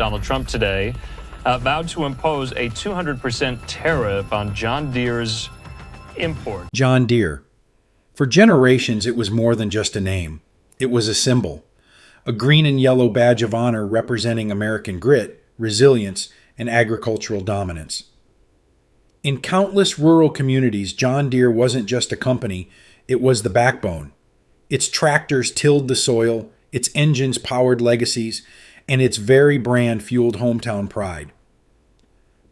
Donald Trump today vowed to impose a 200% tariff on John Deere's import. John Deere. For generations, it was more than just a name. It was a symbol. A green and yellow badge of honor representing American grit, resilience, and agricultural dominance. In countless rural communities, John Deere wasn't just a company, it was the backbone. Its tractors tilled the soil, its engines powered legacies, and its very brand fueled hometown pride.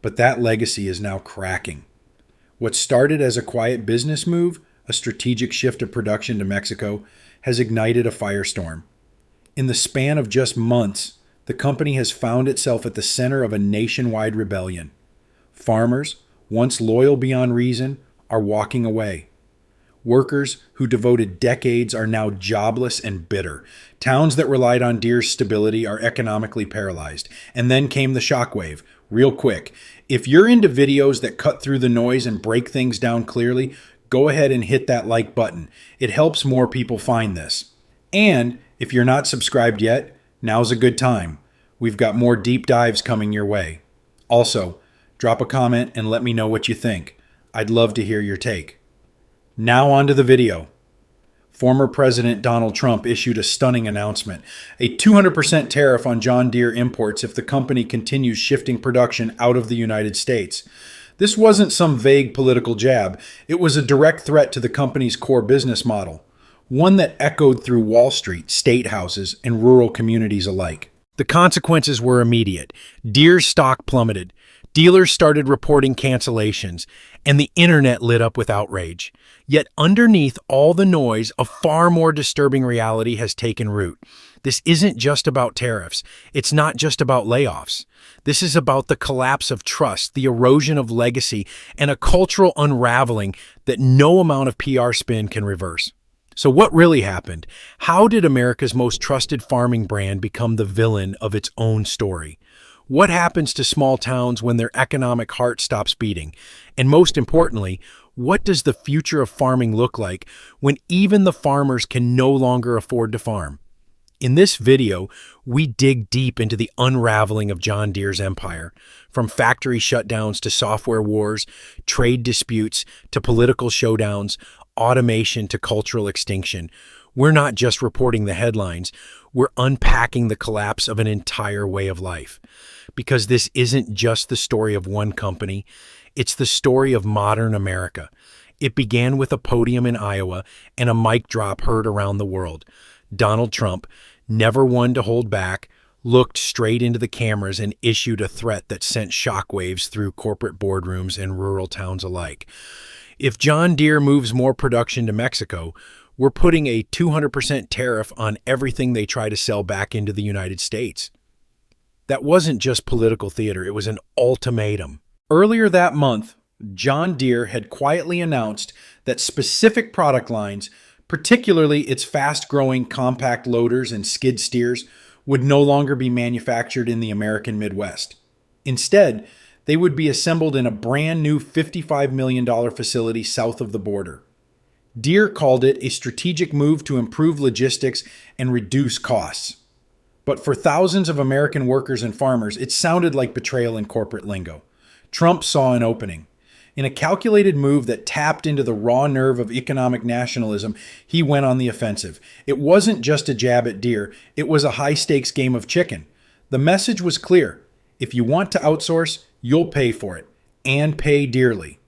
But that legacy is now cracking. What started as a quiet business move, a strategic shift of production to Mexico, has ignited a firestorm. In the span of just months, the company has found itself at the center of a nationwide rebellion. Farmers, once loyal beyond reason, are walking away. Workers who devoted decades are now jobless and bitter. Towns that relied on Deere's stability are economically paralyzed. And then came the shockwave, real quick. If you're into videos that cut through the noise and break things down clearly, go ahead and hit that like button. It helps more people find this. And if you're not subscribed yet, now's a good time. We've got more deep dives coming your way. Also, drop a comment and let me know what you think. I'd love to hear your take. Now on to the video. Former President Donald Trump issued a stunning announcement, a 200% tariff on John Deere imports if the company continues shifting production out of the United States. This wasn't some vague political jab. It was a direct threat to the company's core business model, one that echoed through Wall Street, state houses, and rural communities alike. The consequences were immediate. Deere's stock plummeted. Dealers started reporting cancellations, and the internet lit up with outrage. Yet underneath all the noise, a far more disturbing reality has taken root. This isn't just about tariffs. It's not just about layoffs. This is about the collapse of trust, the erosion of legacy, and a cultural unraveling that no amount of PR spin can reverse. So what really happened? How did America's most trusted farming brand become the villain of its own story? What happens to small towns when their economic heart stops beating? And most importantly, what does the future of farming look like when even the farmers can no longer afford to farm? In this video, we dig deep into the unraveling of John Deere's empire, from factory shutdowns to software wars, trade disputes to political showdowns, automation to cultural extinction. We're not just reporting the headlines, we're unpacking the collapse of an entire way of life. Because this isn't just the story of one company, it's the story of modern America. It began with a podium in Iowa and a mic drop heard around the world. Donald Trump, never one to hold back, looked straight into the cameras and issued a threat that sent shockwaves through corporate boardrooms and rural towns alike. If John Deere moves more production to Mexico, we're putting a 200% tariff on everything they try to sell back into the United States. That wasn't just political theater, it was an ultimatum. Earlier that month, John Deere had quietly announced that specific product lines, particularly its fast-growing compact loaders and skid steers, would no longer be manufactured in the American Midwest. Instead, they would be assembled in a brand new $55 million facility south of the border. Deere called it a strategic move to improve logistics and reduce costs. But for thousands of American workers and farmers, it sounded like betrayal in corporate lingo. Trump saw an opening. In a calculated move that tapped into the raw nerve of economic nationalism, he went on the offensive. It wasn't just a jab at Deere, it was a high-stakes game of chicken. The message was clear. If you want to outsource, you'll pay for it, and pay dearly.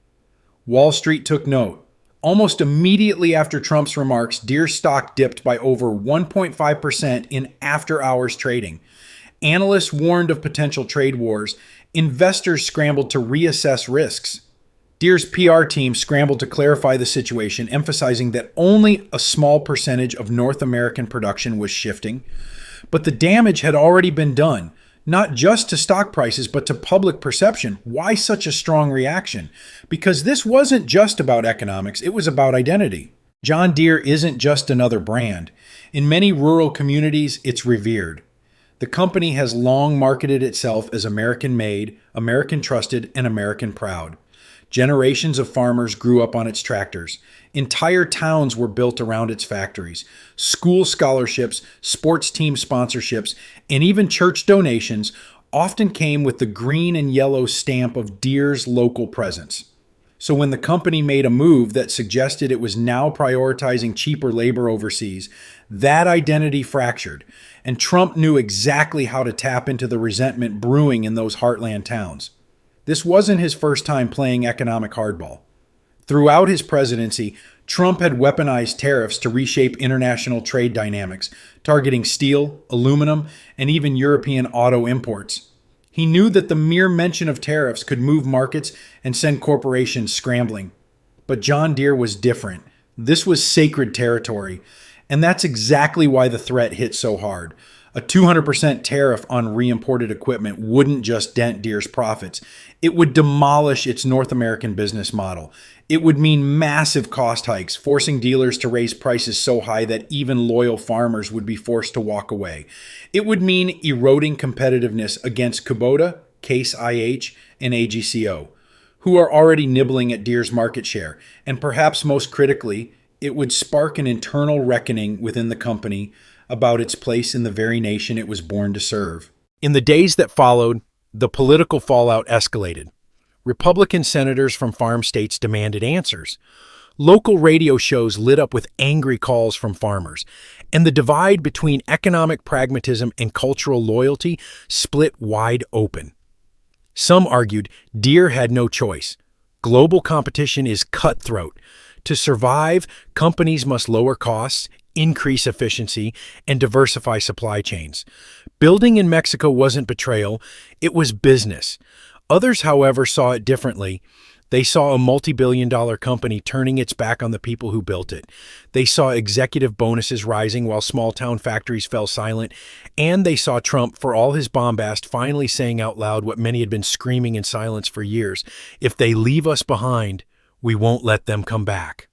Wall Street took note. Almost immediately after Trump's remarks, Deere stock dipped by over 1.5% in after-hours trading. Analysts warned of potential trade wars. Investors scrambled to reassess risks. Deere's PR team scrambled to clarify the situation, emphasizing that only a small percentage of North American production was shifting. But the damage had already been done, not just to stock prices, but to public perception. Why such a strong reaction? Because this wasn't just about economics, it was about identity. John Deere isn't just another brand. In many rural communities, it's revered. The company has long marketed itself as American-made, American-trusted, and American-proud. Generations of farmers grew up on its tractors. Entire towns were built around its factories. School scholarships, sports team sponsorships, and even church donations often came with the green and yellow stamp of Deere's local presence. So when the company made a move that suggested it was now prioritizing cheaper labor overseas, that identity fractured, and Trump knew exactly how to tap into the resentment brewing in those heartland towns. This wasn't his first time playing economic hardball. Throughout his presidency, Trump had weaponized tariffs to reshape international trade dynamics, targeting steel, aluminum, and even European auto imports. He knew that the mere mention of tariffs could move markets and send corporations scrambling. But John Deere was different. This was sacred territory, and that's exactly why the threat hit so hard. A 200% tariff on re-imported equipment wouldn't just dent Deere's profits. It would demolish its North American business model. It would mean massive cost hikes, forcing dealers to raise prices so high that even loyal farmers would be forced to walk away. It would mean eroding competitiveness against Kubota, Case IH, and AGCO, who are already nibbling at Deere's market share. And perhaps most critically, it would spark an internal reckoning within the company about its place in the very nation it was born to serve. In the days that followed, the political fallout escalated. Republican senators from farm states demanded answers. Local radio shows lit up with angry calls from farmers, and the divide between economic pragmatism and cultural loyalty split wide open. Some argued Deere had no choice. Global competition is cutthroat. To survive, companies must lower costs, increase efficiency, and diversify supply chains. Building in Mexico wasn't betrayal, it was business. Others, however, saw it differently. They saw a multi-billion-dollar company turning its back on the people who built it. They saw executive bonuses rising while small-town factories fell silent. And they saw Trump, for all his bombast, finally saying out loud what many had been screaming in silence for years: if they leave us behind, we won't let them come back.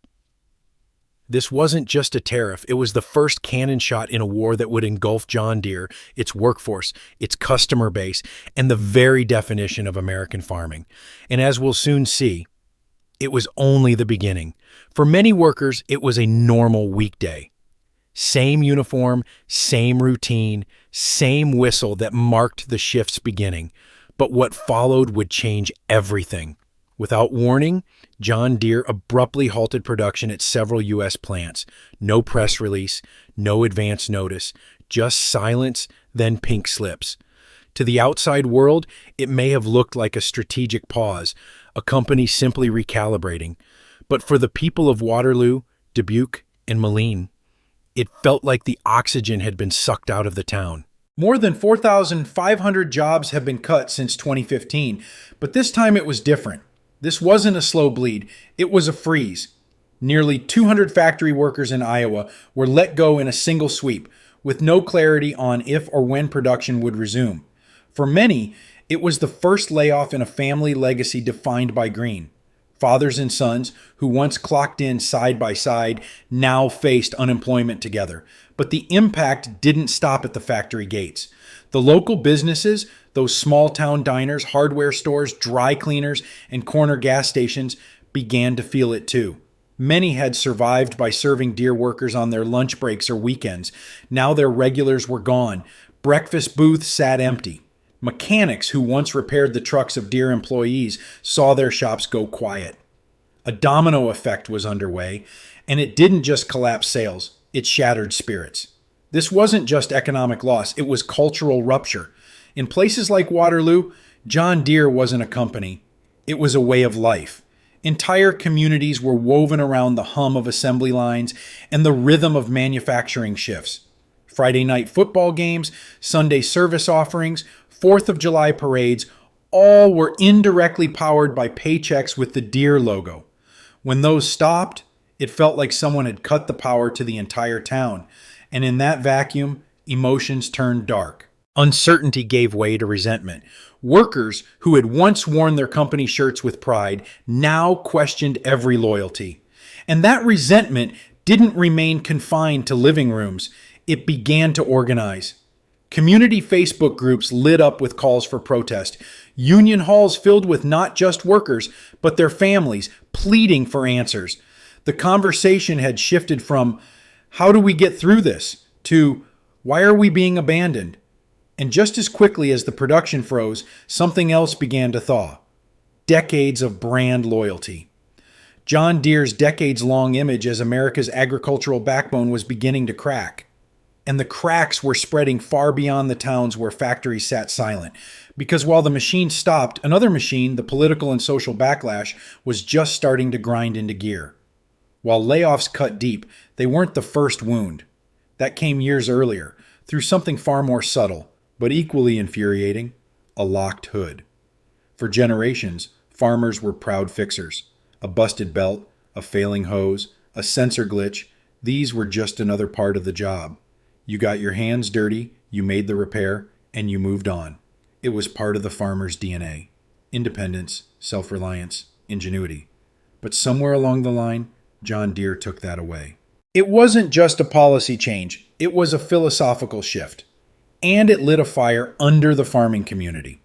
This wasn't just a tariff, it was the first cannon shot in a war that would engulf John Deere, its workforce, its customer base, and the very definition of American farming. And as we'll soon see, it was only the beginning. For many workers, it was a normal weekday. Same uniform, same routine, same whistle that marked the shift's beginning. But what followed would change everything. Without warning, John Deere abruptly halted production at several U.S. plants. No press release, no advance notice, just silence, then pink slips. To the outside world, it may have looked like a strategic pause, a company simply recalibrating. But for the people of Waterloo, Dubuque, and Moline, it felt like the oxygen had been sucked out of the town. More than 4,500 jobs have been cut since 2015, but this time it was different. This wasn't a slow bleed, it was a freeze. Nearly 200 factory workers in Iowa were let go in a single sweep, with no clarity on if or when production would resume. For many, it was the first layoff in a family legacy defined by green. Fathers and sons, who once clocked in side by side, now faced unemployment together. But the impact didn't stop at the factory gates. The local businesses, those small-town diners, hardware stores, dry cleaners, and corner gas stations, began to feel it too. Many had survived by serving Deere workers on their lunch breaks or weekends. Now their regulars were gone. Breakfast booths sat empty. Mechanics who once repaired the trucks of Deere employees saw their shops go quiet. A domino effect was underway, and it didn't just collapse sales, it shattered spirits. This wasn't just economic loss, it was cultural rupture. In places like Waterloo, John Deere wasn't a company, it was a way of life. Entire communities were woven around the hum of assembly lines and the rhythm of manufacturing shifts. Friday night football games, Sunday service offerings, 4th of July parades, all were indirectly powered by paychecks with the Deere logo. When those stopped, it felt like someone had cut the power to the entire town. And in that vacuum, emotions turned dark. Uncertainty gave way to resentment. Workers who had once worn their company shirts with pride now questioned every loyalty. And that resentment didn't remain confined to living rooms. It began to organize. Community Facebook groups lit up with calls for protest. Union halls filled with not just workers, but their families pleading for answers. The conversation had shifted from, "How do we get through this?" to, "Why are we being abandoned?" And just as quickly as the production froze, something else began to thaw. Decades of brand loyalty. John Deere's decades-long image as America's agricultural backbone was beginning to crack. And the cracks were spreading far beyond the towns where factories sat silent. Because while the machine stopped, another machine, the political and social backlash, was just starting to grind into gear. While layoffs cut deep, they weren't the first wound. That came years earlier, through something far more subtle, but equally infuriating, a locked hood. For generations, farmers were proud fixers. A busted belt, a failing hose, a sensor glitch, these were just another part of the job. You got your hands dirty, you made the repair, and you moved on. It was part of the farmer's DNA. Independence, self-reliance, ingenuity. But somewhere along the line, John Deere took that away. It wasn't just a policy change, it was a philosophical shift. And it lit a fire under the farming community.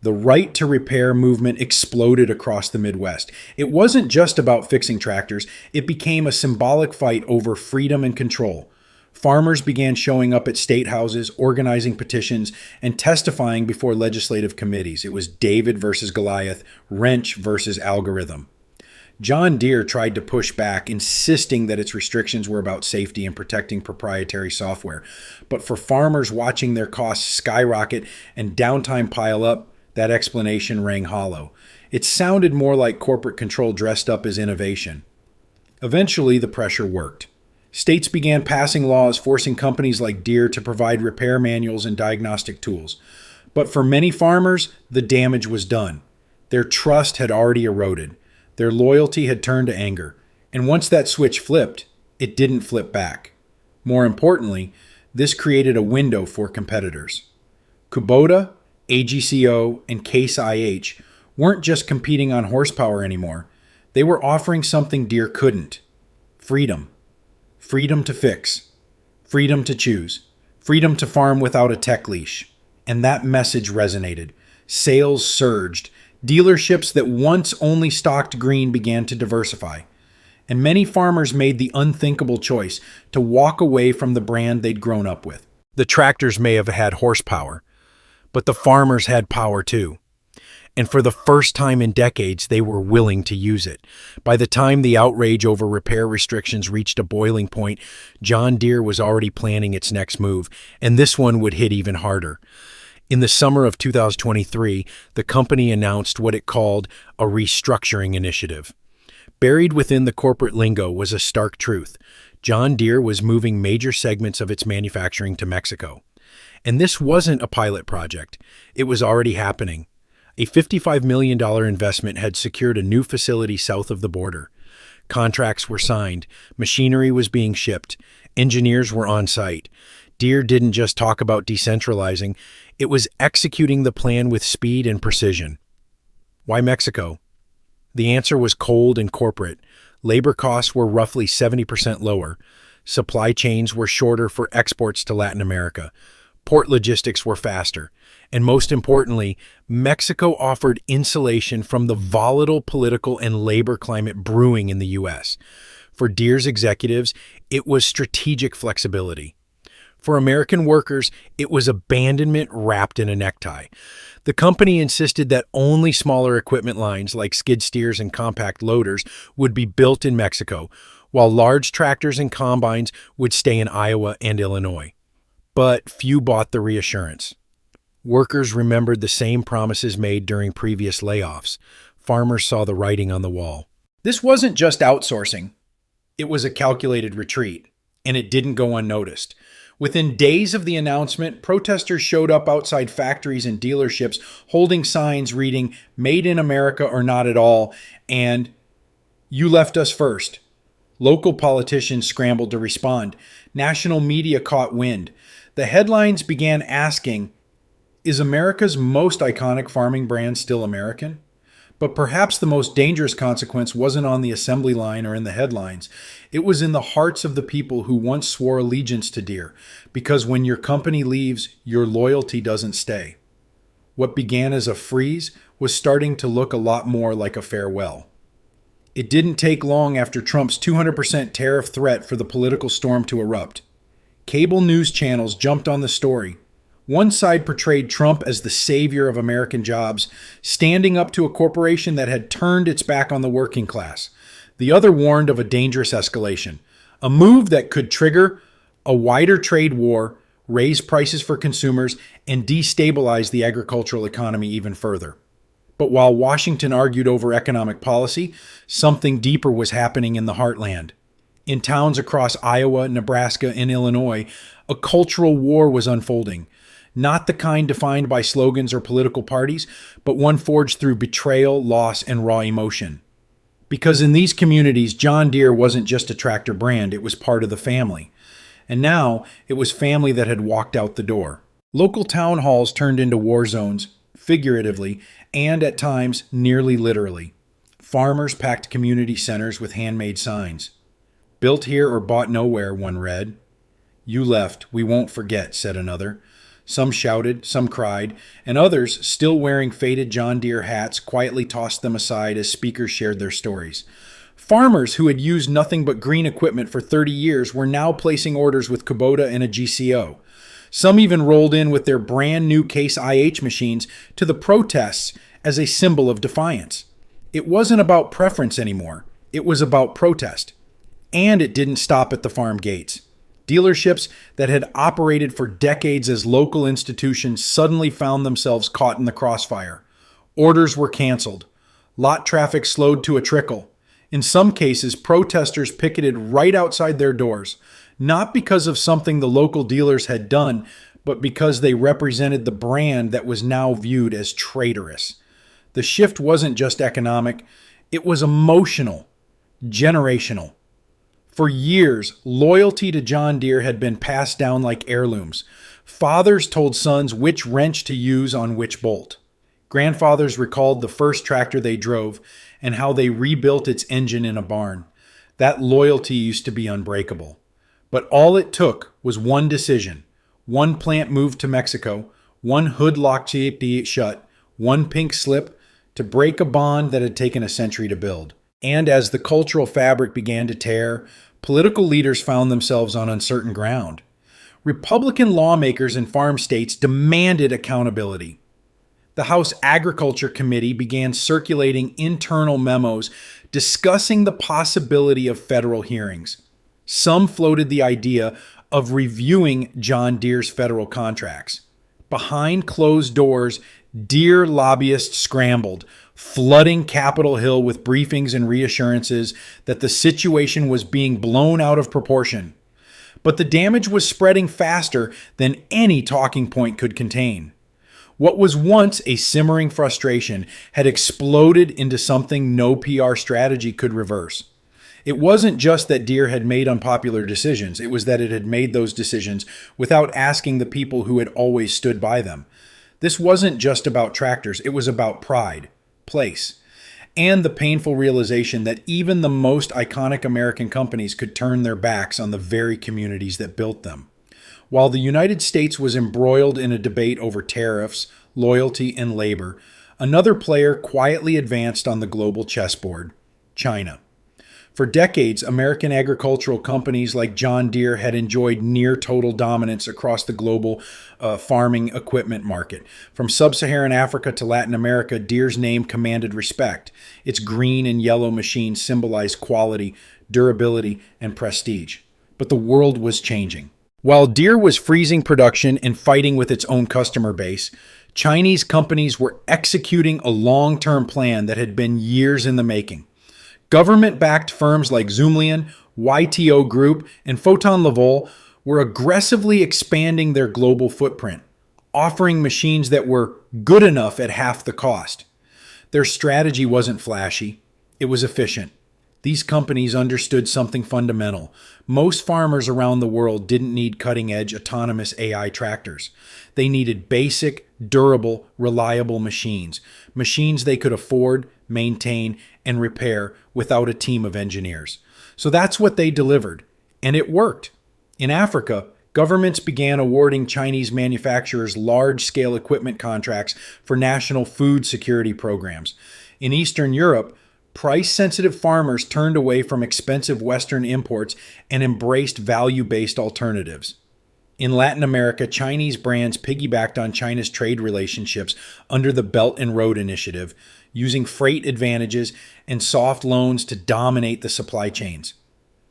The right to repair movement exploded across the Midwest. It wasn't just about fixing tractors, it became a symbolic fight over freedom and control. Farmers began showing up at state houses, organizing petitions, and testifying before legislative committees. It was David versus Goliath, wrench versus algorithm. John Deere tried to push back, insisting that its restrictions were about safety and protecting proprietary software. But for farmers watching their costs skyrocket and downtime pile up, that explanation rang hollow. It sounded more like corporate control dressed up as innovation. Eventually, the pressure worked. States began passing laws forcing companies like Deere to provide repair manuals and diagnostic tools. But for many farmers, the damage was done. Their trust had already eroded. Their loyalty had turned to anger. And once that switch flipped, it didn't flip back. More importantly, this created a window for competitors. Kubota, AGCO, and Case IH weren't just competing on horsepower anymore. They were offering something Deere couldn't. Freedom. Freedom to fix. Freedom to choose. Freedom to farm without a tech leash. And that message resonated. Sales surged. Dealerships that once only stocked green began to diversify. And many farmers made the unthinkable choice to walk away from the brand they'd grown up with. The tractors may have had horsepower, but the farmers had power too. And for the first time in decades, they were willing to use it. By the time the outrage over repair restrictions reached a boiling point, John Deere was already planning its next move, and this one would hit even harder. In the summer of 2023, the company announced what it called a restructuring initiative. Buried within the corporate lingo was a stark truth. John Deere was moving major segments of its manufacturing to Mexico. And this wasn't a pilot project. It was already happening. A $55 million investment had secured a new facility south of the border. Contracts were signed. Machinery was being shipped. Engineers were on site. Deere didn't just talk about decentralizing. It was executing the plan with speed and precision. Why Mexico? The answer was cold and corporate. Labor costs were roughly 70% lower. Supply chains were shorter for exports to Latin America. Port logistics were faster. And most importantly, Mexico offered insulation from the volatile political and labor climate brewing in the U.S. For Deere's executives, it was strategic flexibility. For American workers, it was abandonment wrapped in a necktie. The company insisted that only smaller equipment lines like skid steers and compact loaders would be built in Mexico, while large tractors and combines would stay in Iowa and Illinois. But few bought the reassurance. Workers remembered the same promises made during previous layoffs. Farmers saw the writing on the wall. This wasn't just outsourcing. It was a calculated retreat, and it didn't go unnoticed. Within days of the announcement, protesters showed up outside factories and dealerships holding signs reading, "Made in America or not at all," and "You left us first." Local politicians scrambled to respond. National media caught wind. The headlines began asking, is America's most iconic farming brand still American? But perhaps the most dangerous consequence wasn't on the assembly line or in the headlines. It was in the hearts of the people who once swore allegiance to Deere, because when your company leaves, your loyalty doesn't stay. What began as a freeze was starting to look a lot more like a farewell. It didn't take long after Trump's 200% tariff threat for the political storm to erupt. Cable news channels jumped on the story. One side portrayed Trump as the savior of American jobs, standing up to a corporation that had turned its back on the working class. The other warned of a dangerous escalation, a move that could trigger a wider trade war, raise prices for consumers, and destabilize the agricultural economy even further. But while Washington argued over economic policy, something deeper was happening in the heartland. In towns across Iowa, Nebraska, and Illinois, a cultural war was unfolding. Not the kind defined by slogans or political parties, but one forged through betrayal, loss, and raw emotion. Because in these communities, John Deere wasn't just a tractor brand, it was part of the family. And now, it was family that had walked out the door. Local town halls turned into war zones, figuratively, and at times, nearly literally. Farmers packed community centers with handmade signs. Built here or bought nowhere, one read. You left, we won't forget, said another. Some shouted, some cried, and others, still wearing faded John Deere hats, quietly tossed them aside as speakers shared their stories. Farmers who had used nothing but green equipment for 30 years were now placing orders with Kubota and a GCO. Some even rolled in with their brand new Case IH machines to the protests as a symbol of defiance. It wasn't about preference anymore. It was about protest. And it didn't stop at the farm gates. Dealerships that had operated for decades as local institutions suddenly found themselves caught in the crossfire. Orders were canceled. Lot traffic slowed to a trickle. In some cases, protesters picketed right outside their doors, not because of something the local dealers had done, but because they represented the brand that was now viewed as traitorous. The shift wasn't just economic, it was emotional, generational. For years, loyalty to John Deere had been passed down like heirlooms. Fathers told sons which wrench to use on which bolt. Grandfathers recalled the first tractor they drove and how they rebuilt its engine in a barn. That loyalty used to be unbreakable. But all it took was one decision. One plant moved to Mexico, one hood locked shut, one pink slip to break a bond that had taken a century to build. And as the cultural fabric began to tear, political leaders found themselves on uncertain ground. Republican lawmakers in farm states demanded accountability. The House Agriculture Committee began circulating internal memos discussing the possibility of federal hearings. Some floated the idea of reviewing John Deere's federal contracts. Behind closed doors, Deere lobbyists scrambled, flooding Capitol Hill with briefings and reassurances that the situation was being blown out of proportion. But the damage was spreading faster than any talking point could contain. What was once a simmering frustration had exploded into something no PR strategy could reverse. It wasn't just that Deere had made unpopular decisions, it was that it had made those decisions without asking the people who had always stood by them. This wasn't just about tractors, it was about pride, place, and the painful realization that even the most iconic American companies could turn their backs on the very communities that built them. While the United States was embroiled in a debate over tariffs, loyalty, and labor, another player quietly advanced on the global chessboard: China. For decades, American agricultural companies like John Deere had enjoyed near total dominance across the global farming equipment market. From sub-Saharan Africa to Latin America, Deere's name commanded respect. Its green and yellow machines symbolized quality, durability, and prestige. But the world was changing. While Deere was freezing production and fighting with its own customer base, Chinese companies were executing a long-term plan that had been years in the making. Government-backed firms like Zoomlion, YTO Group, and Photon Laval were aggressively expanding their global footprint, offering machines that were good enough at half the cost. Their strategy wasn't flashy, it was efficient. These companies understood something fundamental. Most farmers around the world didn't need cutting-edge autonomous AI tractors. They needed basic, durable, reliable machines. Machines they could afford, maintain, and repair without a team of engineers. So that's what they delivered. And it worked. In Africa, governments began awarding Chinese manufacturers large-scale equipment contracts for national food security programs. In Eastern Europe, price-sensitive farmers turned away from expensive Western imports and embraced value-based alternatives. In Latin America, Chinese brands piggybacked on China's trade relationships under the Belt and Road Initiative, using freight advantages and soft loans to dominate the supply chains.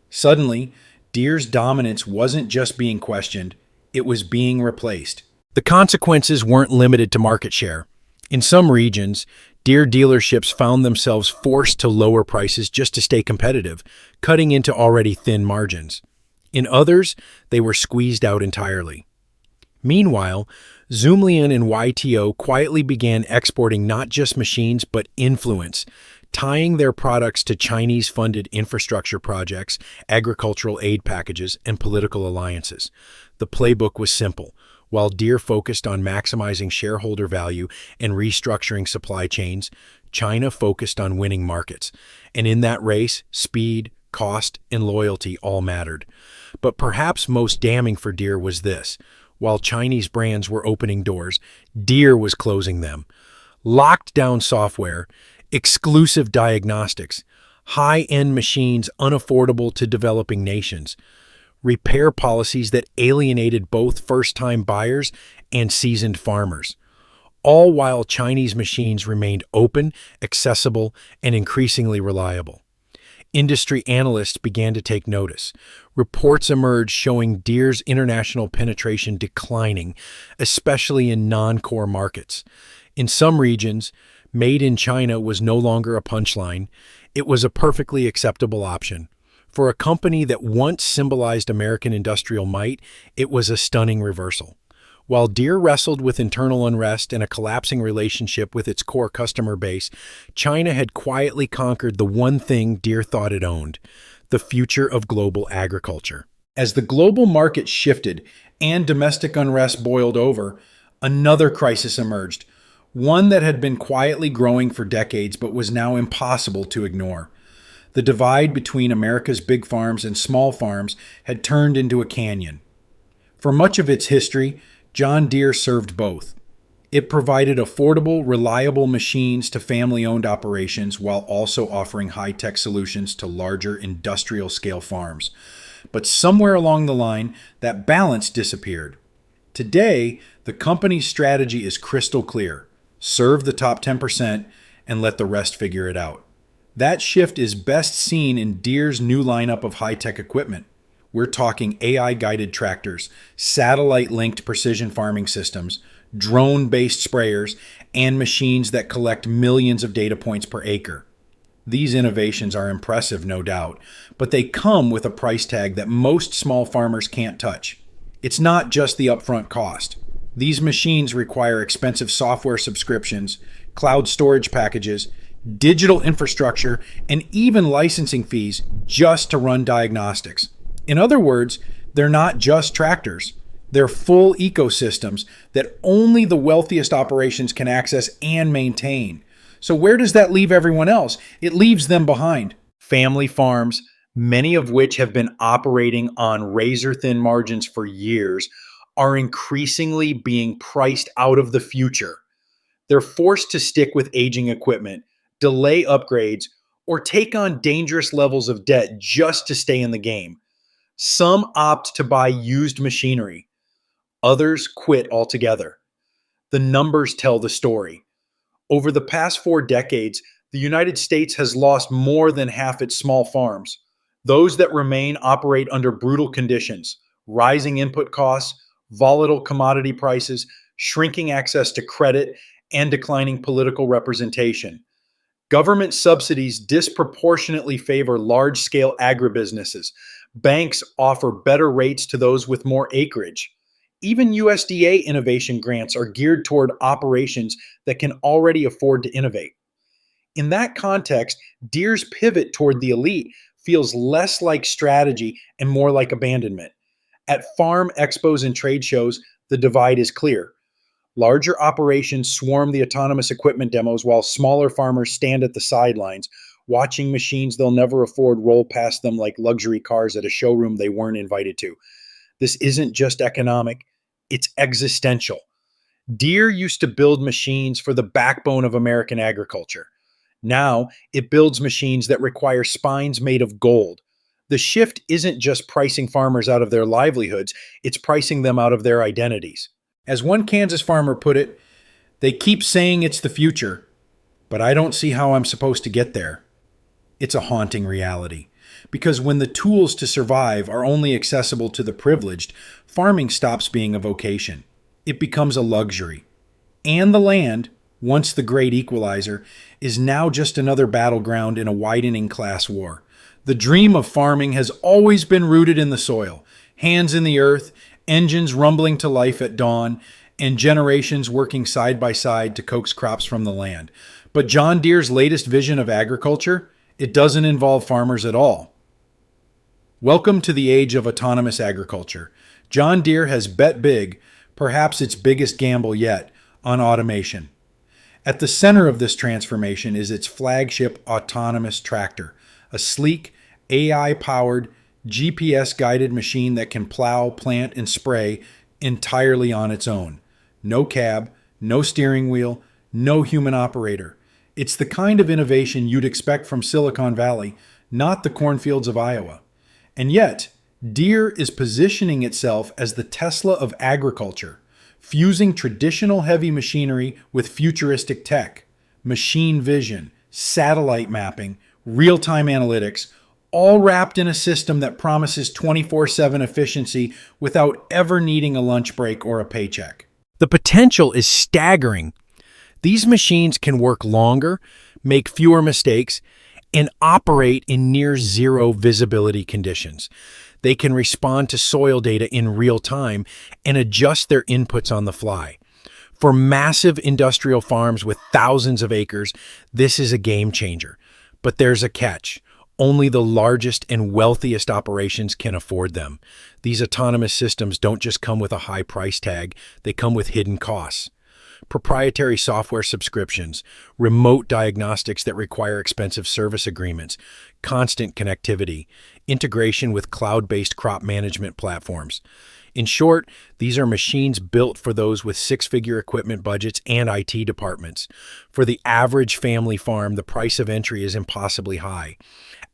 Suddenly, Deere's dominance wasn't just being questioned, it was being replaced. The consequences weren't limited to market share. In some regions, Deere dealerships found themselves forced to lower prices just to stay competitive, cutting into already thin margins. In others, they were squeezed out entirely. Meanwhile, Zoomlion and YTO quietly began exporting not just machines but influence, tying their products to Chinese-funded infrastructure projects, agricultural aid packages, and political alliances. The playbook was simple. While Deere focused on maximizing shareholder value and restructuring supply chains, China focused on winning markets. And in that race, speed, cost, and loyalty all mattered. But perhaps most damning for Deere was this. While Chinese brands were opening doors, Deere was closing them. Locked down software, exclusive diagnostics, high-end machines unaffordable to developing nations, repair policies that alienated both first-time buyers and seasoned farmers, all while Chinese machines remained open, accessible, and increasingly reliable. Industry analysts began to take notice. Reports emerged showing Deere's international penetration declining, especially in non-core markets. In some regions, made in China was no longer a punchline. It was a perfectly acceptable option. For a company that once symbolized American industrial might, it was a stunning reversal. While Deere wrestled with internal unrest and a collapsing relationship with its core customer base, China had quietly conquered the one thing Deere thought it owned: the future of global agriculture. As the global market shifted and domestic unrest boiled over, another crisis emerged, one that had been quietly growing for decades but was now impossible to ignore. The divide between America's big farms and small farms had turned into a canyon. For much of its history, John Deere served both. It provided affordable, reliable machines to family-owned operations while also offering high-tech solutions to larger industrial-scale farms. But somewhere along the line, that balance disappeared. Today, the company's strategy is crystal clear: serve the top 10% and let the rest figure it out. That shift is best seen in Deere's new lineup of high-tech equipment. We're talking AI-guided tractors, satellite-linked precision farming systems, drone-based sprayers, and machines that collect millions of data points per acre. These innovations are impressive, no doubt, but they come with a price tag that most small farmers can't touch. It's not just the upfront cost. These machines require expensive software subscriptions, cloud storage packages, digital infrastructure, and even licensing fees just to run diagnostics. In other words, they're not just tractors. They're full ecosystems that only the wealthiest operations can access and maintain. So where does that leave everyone else? It leaves them behind. Family farms, many of which have been operating on razor-thin margins for years, are increasingly being priced out of the future. They're forced to stick with aging equipment, delay upgrades, or take on dangerous levels of debt just to stay in the game. Some opt to buy used machinery. Others quit altogether. The numbers tell the story. Over the past 4 decades, the United States has lost more than half its small farms. Those that remain operate under brutal conditions: rising input costs, volatile commodity prices, shrinking access to credit, and declining political representation. Government subsidies disproportionately favor large-scale agribusinesses. Banks offer better rates to those with more acreage. Even USDA innovation grants are geared toward operations that can already afford to innovate. In that context, Deere's pivot toward the elite feels less like strategy and more like abandonment. At farm expos and trade shows, the divide is clear. Larger operations swarm the autonomous equipment demos while smaller farmers stand at the sidelines, watching machines they'll never afford roll past them like luxury cars at a showroom they weren't invited to. This isn't just economic, it's existential. Deere used to build machines for the backbone of American agriculture. Now, it builds machines that require spines made of gold. The shift isn't just pricing farmers out of their livelihoods, it's pricing them out of their identities. As one Kansas farmer put it, they keep saying it's the future, but I don't see how I'm supposed to get there. It's a haunting reality. Because when the tools to survive are only accessible to the privileged, farming stops being a vocation. It becomes a luxury. And the land, once the great equalizer, is now just another battleground in a widening class war. The dream of farming has always been rooted in the soil, hands in the earth, engines rumbling to life at dawn, and generations working side by side to coax crops from the land. But John Deere's latest vision of agriculture, it doesn't involve farmers at all. Welcome to the age of autonomous agriculture. John Deere has bet big, perhaps its biggest gamble yet, on automation. At the center of this transformation is its flagship autonomous tractor, a sleek, AI-powered, GPS-guided machine that can plow, plant, and spray entirely on its own. No cab, no steering wheel, no human operator. It's the kind of innovation you'd expect from Silicon Valley, not the cornfields of Iowa. And yet, Deere is positioning itself as the Tesla of agriculture, fusing traditional heavy machinery with futuristic tech, machine vision, satellite mapping, real-time analytics, all wrapped in a system that promises 24/7 efficiency without ever needing a lunch break or a paycheck. The potential is staggering. These machines can work longer, make fewer mistakes, and operate in near zero visibility conditions. They can respond to soil data in real time and adjust their inputs on the fly. For massive industrial farms with thousands of acres, this is a game changer. But there's a catch. Only the largest and wealthiest operations can afford them. These autonomous systems don't just come with a high price tag, they come with hidden costs. Proprietary software subscriptions, remote diagnostics that require expensive service agreements, constant connectivity, integration with cloud-based crop management platforms. In short, these are machines built for those with six-figure equipment budgets and IT departments. For the average family farm, the price of entry is impossibly high.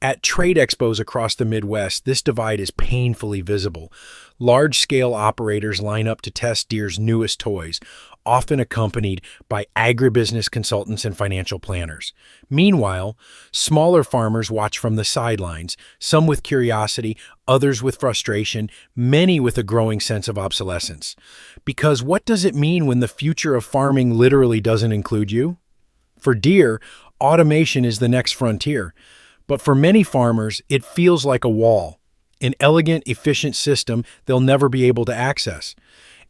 At trade expos across the Midwest, this divide is painfully visible. Large-scale operators line up to test Deere's newest toys, often accompanied by agribusiness consultants and financial planners. Meanwhile, smaller farmers watch from the sidelines, some with curiosity, others with frustration, many with a growing sense of obsolescence. Because what does it mean when the future of farming literally doesn't include you? For Deere, automation is the next frontier. But for many farmers, it feels like a wall, an elegant, efficient system they'll never be able to access.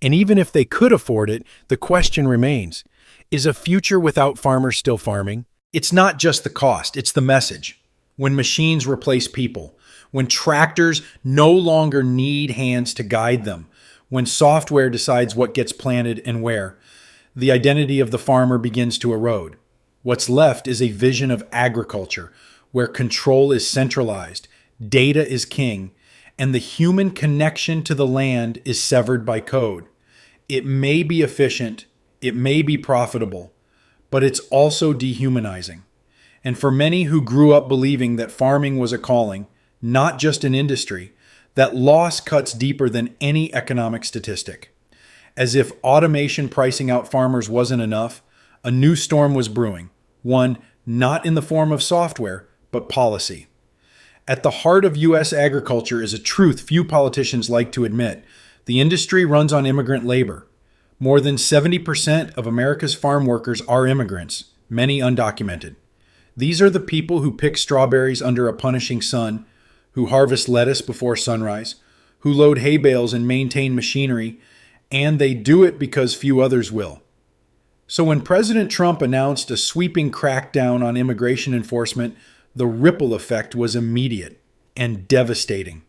And even if they could afford it, the question remains, is a future without farmers still farming? It's not just the cost, it's the message. When machines replace people, when tractors no longer need hands to guide them, when software decides what gets planted and where, the identity of the farmer begins to erode. What's left is a vision of agriculture, where control is centralized, data is king, and the human connection to the land is severed by code. It may be efficient, it may be profitable, but it's also dehumanizing. And for many who grew up believing that farming was a calling, not just an industry, that loss cuts deeper than any economic statistic. As if automation pricing out farmers wasn't enough, a new storm was brewing, one not in the form of software, but policy. At the heart of U.S. agriculture is a truth few politicians like to admit. The industry runs on immigrant labor. More than 70% of America's farm workers are immigrants, many undocumented. These are the people who pick strawberries under a punishing sun, who harvest lettuce before sunrise, who load hay bales and maintain machinery, and they do it because few others will. So when President Trump announced a sweeping crackdown on immigration enforcement, the ripple effect was immediate and devastating.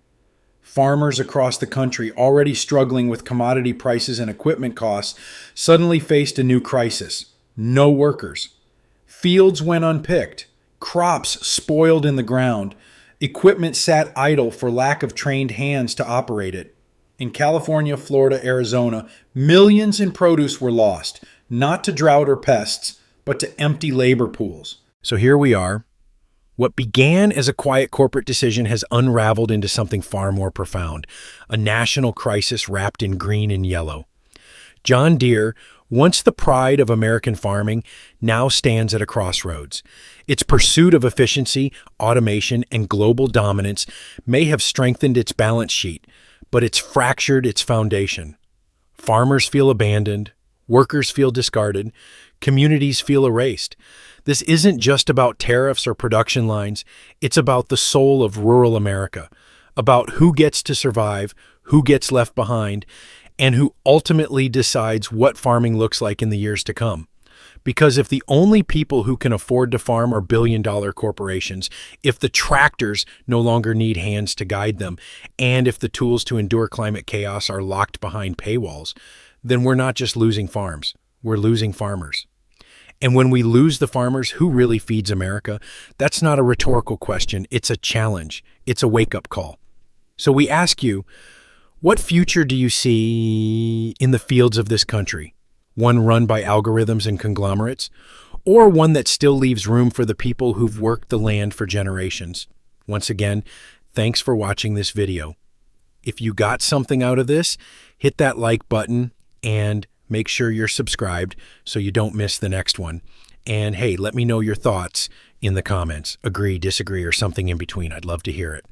Farmers across the country, already struggling with commodity prices and equipment costs, suddenly faced a new crisis. No workers. Fields went unpicked. Crops spoiled in the ground. Equipment sat idle for lack of trained hands to operate it. In California, Florida, Arizona, millions in produce were lost, not to drought or pests, but to empty labor pools. So here we are. What began as a quiet corporate decision has unraveled into something far more profound, a national crisis wrapped in green and yellow. John Deere, once the pride of American farming, now stands at a crossroads. Its pursuit of efficiency, automation, and global dominance may have strengthened its balance sheet, but it's fractured its foundation. Farmers feel abandoned, workers feel discarded, communities feel erased. This isn't just about tariffs or production lines, it's about the soul of rural America, about who gets to survive, who gets left behind, and who ultimately decides what farming looks like in the years to come. Because if the only people who can afford to farm are billion-dollar corporations, if the tractors no longer need hands to guide them, and if the tools to endure climate chaos are locked behind paywalls, then we're not just losing farms, we're losing farmers. And when we lose the farmers, who really feeds America? That's not a rhetorical question, it's a challenge, it's a wake-up call. So we ask you, what future do you see in the fields of this country? One run by algorithms and conglomerates, or one that still leaves room for the people who've worked the land for generations? Once again, thanks for watching this video. If you got something out of this, hit that like button and make sure you're subscribed so you don't miss the next one. And hey, let me know your thoughts in the comments. Agree, disagree, or something in between. I'd love to hear it.